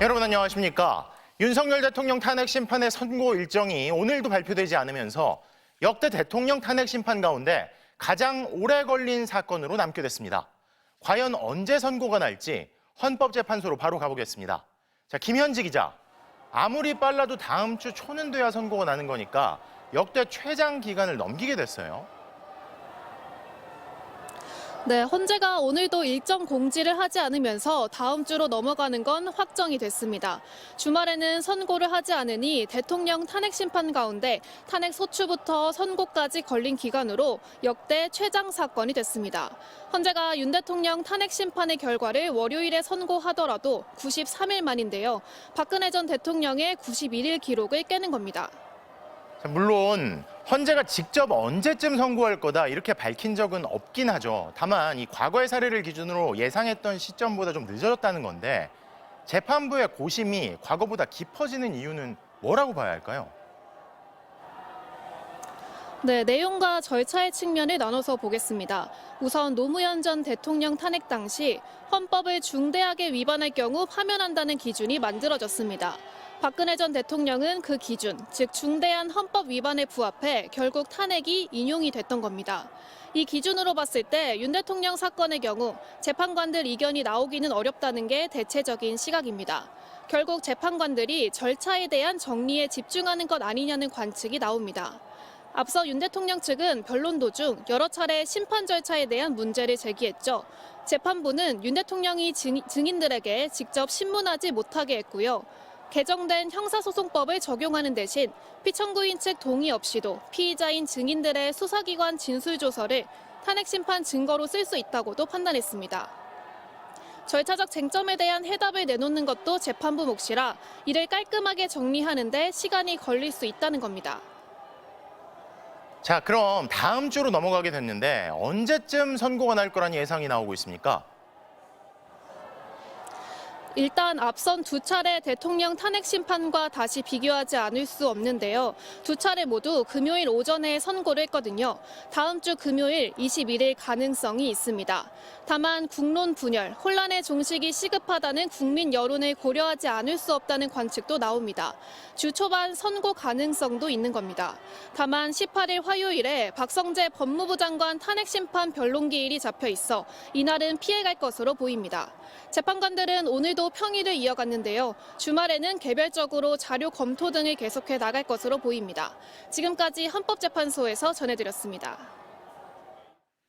여러분 안녕하십니까? 윤석열 대통령 탄핵 심판의 선고 일정이 오늘도 발표되지 않으면서 역대 대통령 탄핵 심판 가운데 가장 오래 걸린 사건으로 남게 됐습니다. 과연 언제 선고가 날지 헌법재판소로 바로 가보겠습니다. 자, 김현지 기자. 아무리 빨라도 다음 주 초는 돼야 선고가 나는 거니까 역대 최장 기간을 넘기게 됐어요. 네, 헌재가 오늘도 일정 공지를 하지 않으면서 다음 주로 넘어가는 건 확정이 됐습니다. 주말에는 선고를 하지 않으니 대통령 탄핵 심판 가운데 탄핵 소추부터 선고까지 걸린 기간으로 역대 최장 사건이 됐습니다. 헌재가 윤 대통령 탄핵 심판의 결과를 월요일에 선고하더라도 93일 만인데요. 박근혜 전 대통령의 91일 기록을 깨는 겁니다. 물론 헌재가 직접 언제쯤 선고할 거다 이렇게 밝힌 적은 없긴 하죠. 다만 이 과거의 사례를 기준으로 예상했던 시점보다 좀 늦어졌다는 건데 재판부의 고심이 과거보다 깊어지는 이유는 뭐라고 봐야 할까요? 네, 내용과 절차의 측면을 나눠서 보겠습니다. 우선 노무현 전 대통령 탄핵 당시 헌법을 중대하게 위반할 경우 파면한다는 기준이 만들어졌습니다. 박근혜 전 대통령은 그 기준, 즉 중대한 헌법 위반에 부합해 결국 탄핵이 인용이 됐던 겁니다. 이 기준으로 봤을 때 윤 대통령 사건의 경우 재판관들 이견이 나오기는 어렵다는 게 대체적인 시각입니다. 결국 재판관들이 절차에 대한 정리에 집중하는 것 아니냐는 관측이 나옵니다. 앞서 윤 대통령 측은 변론 도중 여러 차례 심판 절차에 대한 문제를 제기했죠. 재판부는 윤 대통령이 증인들에게 직접 신문하지 못하게 했고요. 개정된 형사소송법을 적용하는 대신 피청구인 측 동의 없이도 피의자인 증인들의 수사기관 진술조서를 탄핵심판 증거로 쓸 수 있다고도 판단했습니다. 절차적 쟁점에 대한 해답을 내놓는 것도 재판부 몫이라 이를 깔끔하게 정리하는 데 시간이 걸릴 수 있다는 겁니다. 자, 그럼 다음 주로 넘어가게 됐는데 언제쯤 선고가 날 거란 예상이 나오고 있습니까? 일단 앞선 두 차례 대통령 탄핵 심판과 다시 비교하지 않을 수 없는데요. 두 차례 모두 금요일 오전에 선고를 했거든요. 다음 주 금요일 21일 가능성이 있습니다. 다만 국론 분열, 혼란의 종식이 시급하다는 국민 여론을 고려하지 않을 수 없다는 관측도 나옵니다. 주 초반 선고 가능성도 있는 겁니다. 다만 18일 화요일에 박성재 법무부 장관 탄핵 심판 변론기일이 잡혀 있어 이날은 피해갈 것으로 보입니다. 재판관들은 오늘도 평일을 이어갔는데요. 주말에는 개별적으로 자료 검토 등을 계속해 나갈 것으로 보입니다. 지금까지 헌법재판소에서 전해드렸습니다.